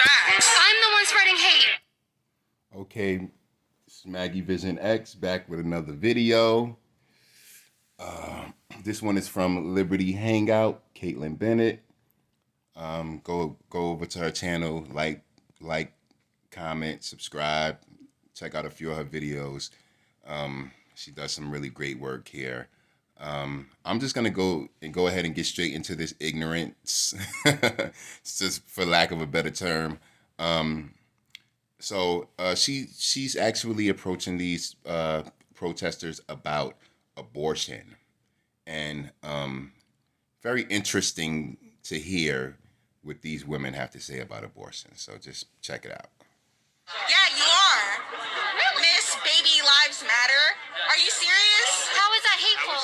facts. I'm the one spreading hate. Okay, this is Maggie Vision X back with another video. This one is from Liberty Hangout, Caitlin Bennett. Go over to her channel, like, comment, subscribe, check out a few of her videos. She does some really great work here. I'm just gonna go ahead and get straight into this ignorance, just for lack of a better term. So she's actually approaching these protesters about abortion, and very interesting to hear what these women have to say about abortion. So just check it out. Yeah, you are. Miss Baby Lives Matter. Are you serious? How is that hateful?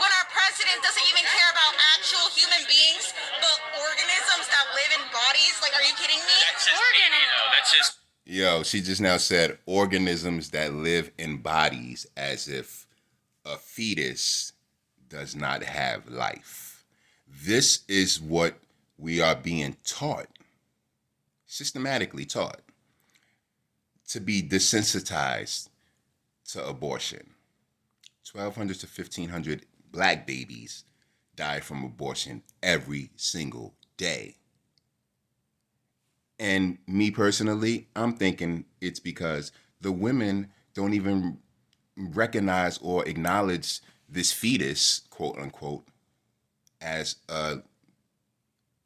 When our president doesn't even care about actual human beings, but organisms that live in bodies? Like, are you kidding me? That's his baby, though. That's his. Yo, she just now said organisms that live in bodies, as if a fetus does not have life. This is what we are being taught, systematically taught, to be desensitized to abortion. 1,200 to 1,500 black babies die from abortion every single day. And me personally, I'm thinking it's because the women don't even recognize or acknowledge this fetus, quote unquote, as a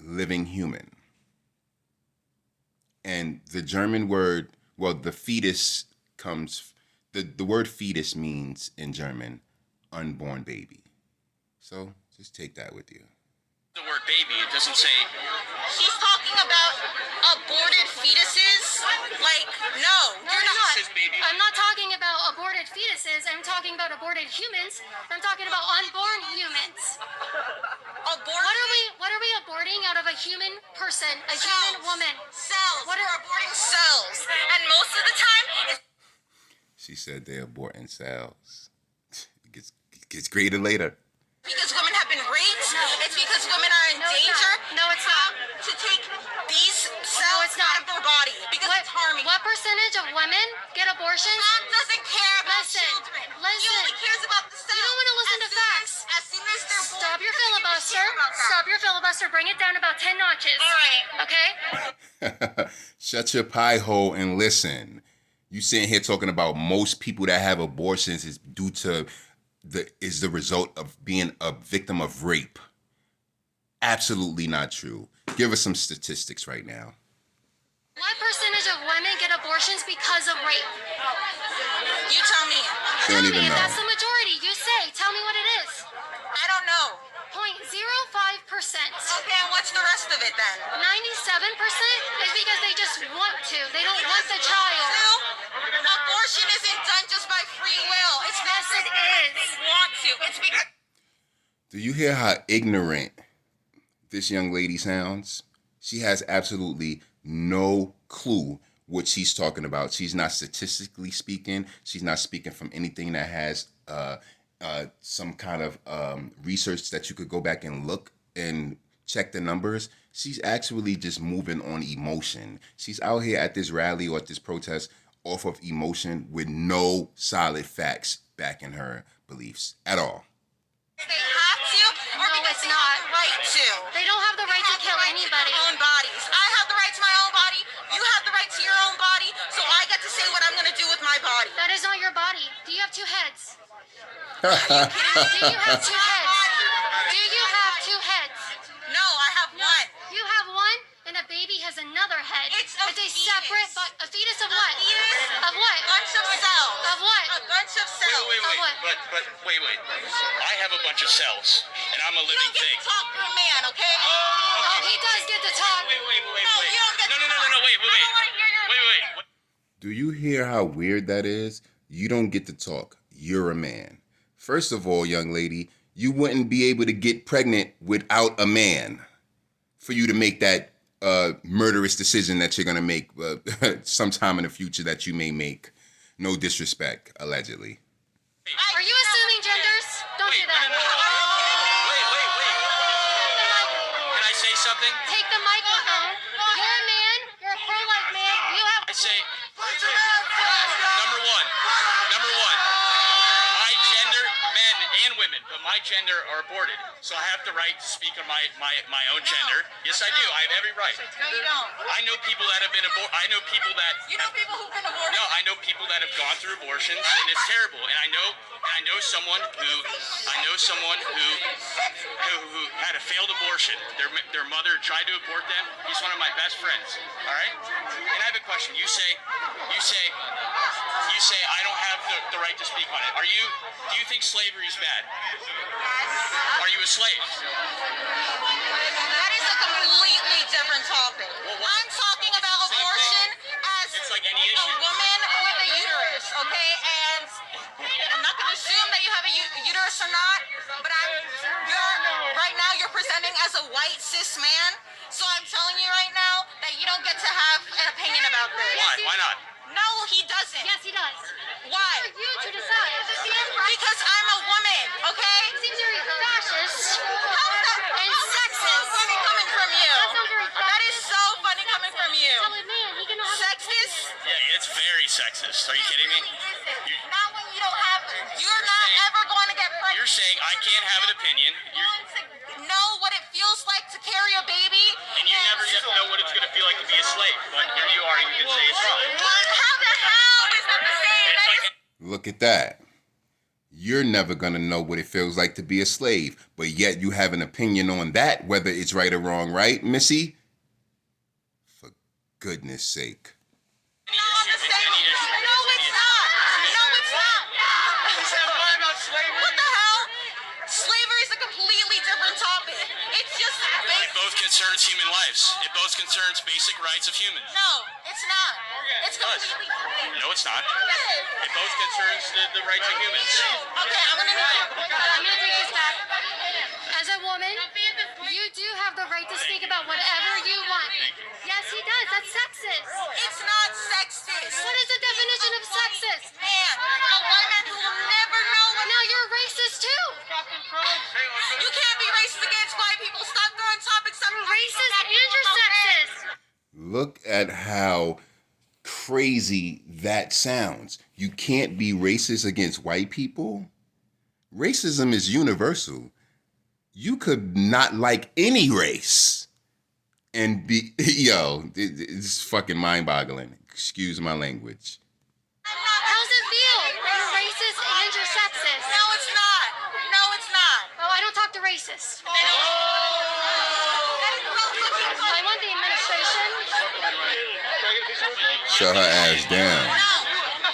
living human. And the German word, well, the fetus comes, the word fetus means in German, unborn baby. So just take that with you. The word baby, it doesn't say. She's talking about aborted fetuses? Like, no, you're not. His baby. I'm not talking about aborted fetuses. I'm talking about aborted humans. I'm talking about unborn humans. What are we aborting out of a human person, a human woman? Cells. What We're are aborting cells. And most of the time, it's She said they're aborting cells. It gets greater later. because women have been raped. It's because women are in danger. No, it's not. To take these cells it's not. out of their body because it's harming. What percentage of women get abortions? Mom doesn't care about Listen, children. He listen. only cares about the cells. You don't want to listen to facts. As soon as they're born, Stop your he doesn't give a filibuster. shit about that. Stop your filibuster. Bring it down about 10 notches. All right. Okay? Shut your pie hole and listen. You sitting here talking about most people that have abortions is due to the result of being a victim of rape. Absolutely not true. Give us some statistics right now. What percentage of women get abortions because of rape? You tell me. She don't Tell even me if know. that's the majority. You say. Tell me what it is. I don't know. 0.05%. Okay, and what's the rest of it then? 97% is because they just want to. They don't want the child. Two, abortion isn't done just by free will. It's Yes, it is. they want to. It's because Do you hear how ignorant this young lady sounds? She has absolutely no clue what she's talking about. She's not statistically speaking. She's not speaking from anything that has some kind of research that you could go back and look and check the numbers. She's actually just moving on emotion. She's out here at this rally or at this protest off of emotion with no solid facts backing her beliefs at all. they have to, or No, because it's they not. have the right to. They don't have the right to kill anybody. Their own bodies. I have the right to my own body. You have the right to your own body. So I get to say what I'm going to do with my body. That is not your body. Do you have two heads? Do Do you have two heads? Do you have two heads? No, I have one. You have one, and a baby has another head. It's a fetus. separate, but a fetus of what? Fetus. Of what? A bunch of cells. Of what? A bunch of cells. Wait. Of what? But wait. I have a bunch of cells, and I'm a You living don't get thing. to talk for a man, okay? Oh, he does get to talk. Wait. No, you don't get to No, talk. wait. I don't want to hear your Wait. Do you hear how weird that is? You don't get to talk. You're a man. First of all, young lady, you wouldn't be able to get pregnant without a man for you to make that murderous decision that you're going to make sometime in the future that you may make. No disrespect, allegedly. Are you assuming genders? Don't do that. No. Wait. Can I say something? Take the microphone. You're a man. gender are aborted. So I have the right to speak on my own gender. Yes, I do. I have every right. No, you don't. I know people that have been aborted. I know people that. You know people who've been aborted. No, I know people that have gone through abortions, and it's terrible. And I know someone who had a failed abortion. Their mother tried to abort them. He's one of my best friends. All right. And I have a question. You say I don't have the right to speak on it. Do you think slavery is bad? Are you a slave? That is a completely different topic. I'm talking about abortion as It's like any a issue. woman with a uterus, okay? And I'm not going to assume that you have a uterus or not, but right now you're presenting as a white cis man, so I'm telling you right now that you don't get to have an opinion about this. Why? Why not? No, he doesn't. Yes, he does. Why? For you to decide. Because I'm a woman, okay? It seems very fascist How is that and so sexist. funny coming from you? That sounds very That is so funny coming from you. Tell a man he cannot have an Sexist? Yeah, it's very sexist. Are you kidding me? Not when you don't have. You're not ever going to get pregnant. You're saying I can't have an opinion. To know what it feels like to carry a baby. And you never yet know what it's going to feel like to be a slave. But here you are, you can say it's wrong. How the hell is that the same? It's That like is Look at that. You're never going to know what it feels like to be a slave, but yet you have an opinion on that, whether it's right or wrong, right, Missy? For goodness sake. any issue. It's any issue. No, it's not. No, it's not. What the hell? Slavery is a completely different topic. It's just It both concerns human lives. It both concerns basic rights of humans. No, it's not. It's It does. completely different. No, it's not. Yes. It both concerns the rights of humans. Okay, I'm gonna need you. I'm going to take this back. As a woman, you do have the right to speak about whatever you want. Yes, he does. That's sexist. It's not sexist. What is the definition of sexist? Man, a white man who will never know what. Now you're racist too. You can't be racist against white people. Stop throwing topics on You're racist and you're sexist. Look at how crazy that sounds. You can't be racist against white people. Racism is universal. You could not like any race and be, it's fucking mind-boggling. Excuse my language. How's it feel? You're racist and you're sexist. No, it's not. No, it's not. Oh, I don't talk to racists. That is so fucking I want the administration. Shut her ass down. No.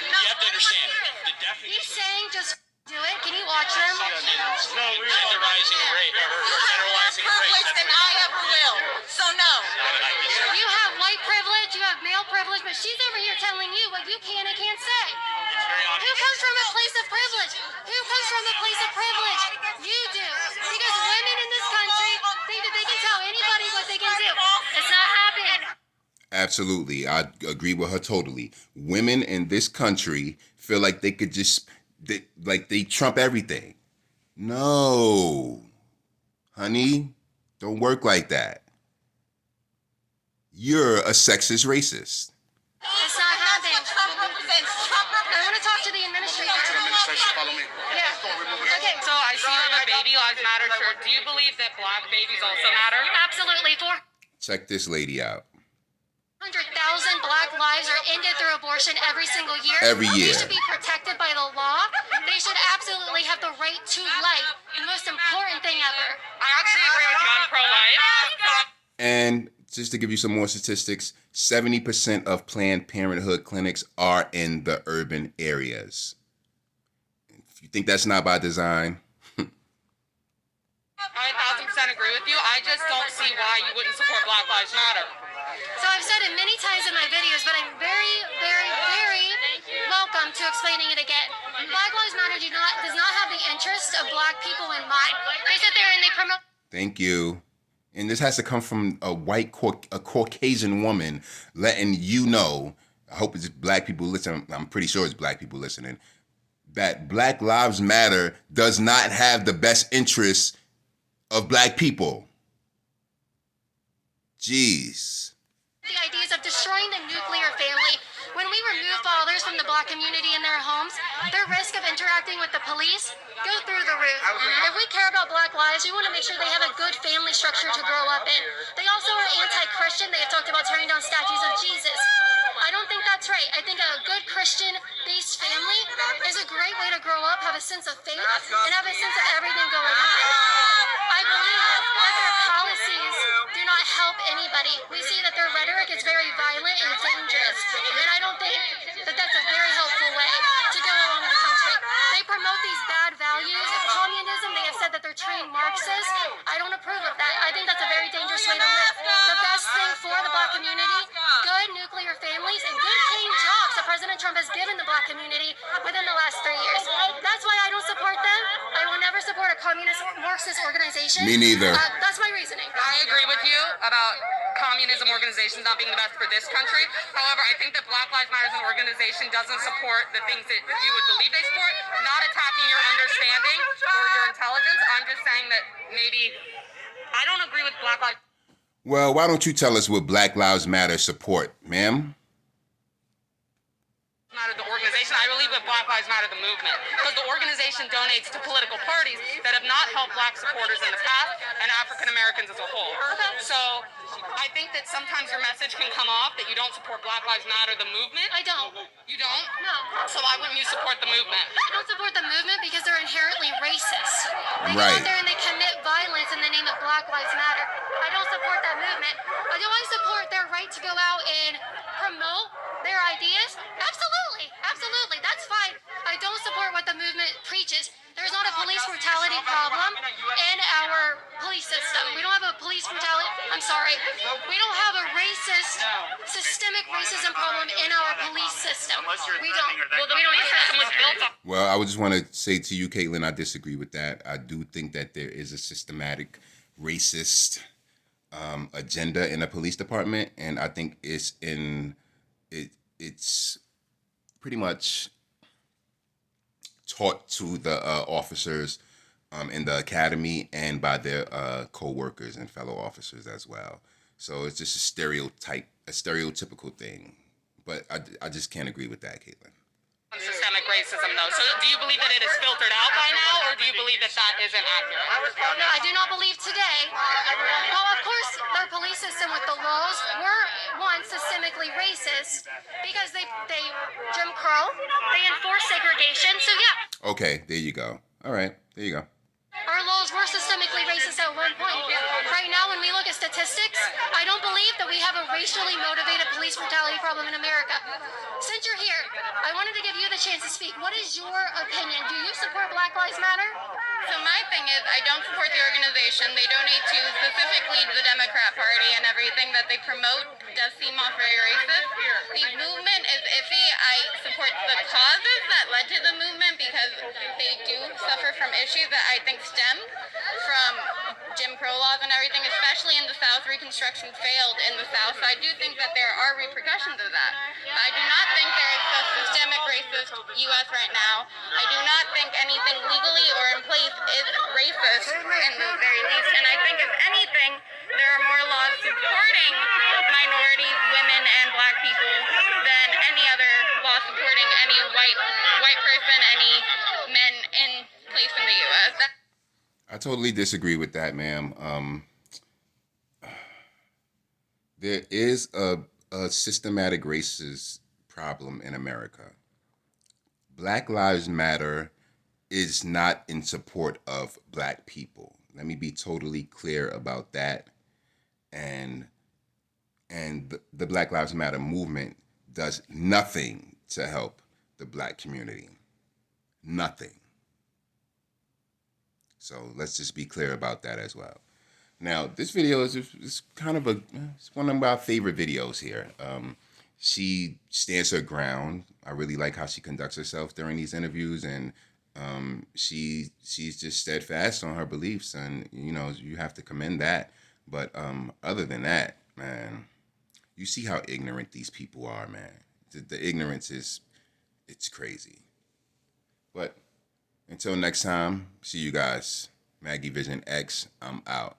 You have to understand the He's definition saying just do it. Can you watch him? genderizing race or You have generalizing more race. privilege That's than what I ever will. So no. I disagree. You have white privilege, you have male privilege, but she's over here telling you what you can and can't say. It's very Who obvious. comes from a place of privilege? Who comes from a place of privilege? You do. Because women in this country think that they can tell anybody what they can do. It's not happening. Absolutely. I agree with her totally. Women in this country feel like they could they trump everything. No. Honey, don't work like that. You're a sexist racist. It's not happening. Trump represents. Trump I want to talk to the administrator. Follow me. Yeah. Okay. So I see you have a Baby Lives Matter shirt. Do you believe that black babies also matter? Absolutely. Check this lady out. 400,000 black lives are ended through abortion every single year. Every year. They should be protected by the law. They should absolutely have the right to life. The most important thing ever. I actually agree with you. I'm pro-life. And just to give you some more statistics, 70% of Planned Parenthood clinics are in the urban areas. If you think that's not by design, I 1,000% agree with you. I just don't see why you wouldn't support Black Lives Matter. So I've said it many times in my videos, but I'm very, very, very welcome to explaining it again. Black Lives Matter does not have the interests of black people in mind. They sit there and they promote. thank you. And this has to come from a Caucasian woman letting you know, I hope it's black people listening, I'm pretty sure it's black people listening, that Black Lives Matter does not have the best interests of black people. Jeez. The ideas of destroying the nuclear family. When we we remove fathers from the black community in their homes, their risk of interacting with the police go through the roof. If we care about black lives, we want to make sure they have a good family structure to grow up in. They also are anti-Christian. They have talked about tearing down statues of Jesus. I don't think that's right. I think a good Christian-based family is a great way to grow up, have a sense of faith, and have a sense of everything going on. I believe that their policies do not help anybody. We see that their rhetoric is very violent and dangerous, and I don't think that that's a very helpful way to go along in the country. They promote these bad values of communism. They have said that they're trained Marxists. I don't approve of that. I think that's a very dangerous way to live. The best thing for the black community, good nuclear families, and good paying jobs that President Trump has given the black community within the last 3 years. That's why I don't support them. I will never support a communist Marxist organization. Me neither. That's my reasoning. I agree with you about communism organizations not being the best for this country. However, I think that Black Lives Matter as an organization doesn't support the things that you would believe they support. Not attacking your understanding or your intelligence. I'm just saying that maybe I don't agree with Black Lives. Well, why don't you tell us what Black Lives Matter support, ma'am? Matter the organization. I believe that Black Lives Matter the movement, because the organization donates to political parties that have not helped black supporters in the past and African Americans as a whole. So I think that sometimes your message can come off that you don't support Black Lives Matter the movement. I don't. You don't? No. So why wouldn't you support the movement? I don't support the movement because they're inherently racist. They go Right. out there and they commit violence in the name of Black Lives Matter. I don't support that movement. Do I support their right to go out and promote their ideas? Absolutely. Absolutely. That's fine. I don't support what the movement preaches. There's not a police brutality problem in our police system. We don't have a police brutality. I'm sorry. We don't have a racist, systemic racism problem in our police system. We don't. Well, the police system was built on. Well, I would just want to say to you, Caitlin, I disagree with that. I do think that there is a systematic racist agenda in the police department, and I think it's pretty much taught to the officers in the academy and by their co-workers and fellow officers as well. So it's just a stereotypical thing. But I just can't agree with that, Caitlin. Systemic racism, though. So do you believe that it is filtered out by now, or do you believe that that isn't accurate? No, I do not believe today. Well, of course, their police system with the laws were once systemically racist because they Jim Crow, they enforce segregation. So yeah, Okay, there you go. All right, there you go. our laws were systemically racist at one point. Right now, when we look at statistics, I don't believe that we have a racially motivated police brutality problem in America. Since you're here, I wanted to give you the chance to speak. What is your opinion? Do you support Black Lives Matter? So my thing is, I don't support the organization. They donate to specifically the Democrat Party, and everything that they promote does seem off very racist. The movement is iffy. I support the causes that led to the movement because they do suffer from issues that I think stem from Jim Crow laws and everything, especially in the South. Reconstruction failed in the South, so I do think that there are repercussions of that. But I do not think there is a systemic racist U.S. right now. I do not think anything legally or in place is racist in the very least, and I think if anything, there are more laws supporting minorities, women, and black people than any other law supporting any white person, any men in place in the U.S. I totally disagree with that, ma'am. There is a systematic racist problem in America. Black Lives Matter is not in support of black people. Let me be totally clear about that. And the Black Lives Matter movement does nothing to help the black community. Nothing. So let's just be clear about that as well. Now, this video is kind of it's one of my favorite videos here. She stands her ground. I really like how she conducts herself during these interviews, and she's just steadfast on her beliefs, and you have to commend that. But other than that, man, you see how ignorant these people are, man. The ignorance it's crazy. But until next time, see you guys. Maggie Vision X, I'm out.